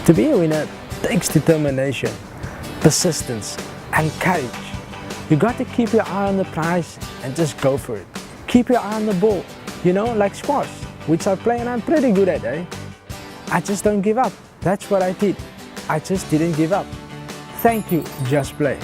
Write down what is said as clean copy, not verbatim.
To be a winner takes determination, persistence, and courage. You got to keep your eye on the prize and just go for it. Keep your eye on the ball, like squash, which I play and I'm pretty good at, eh? I just don't give up. That's what I did. I just didn't give up. Thank you, Just Play.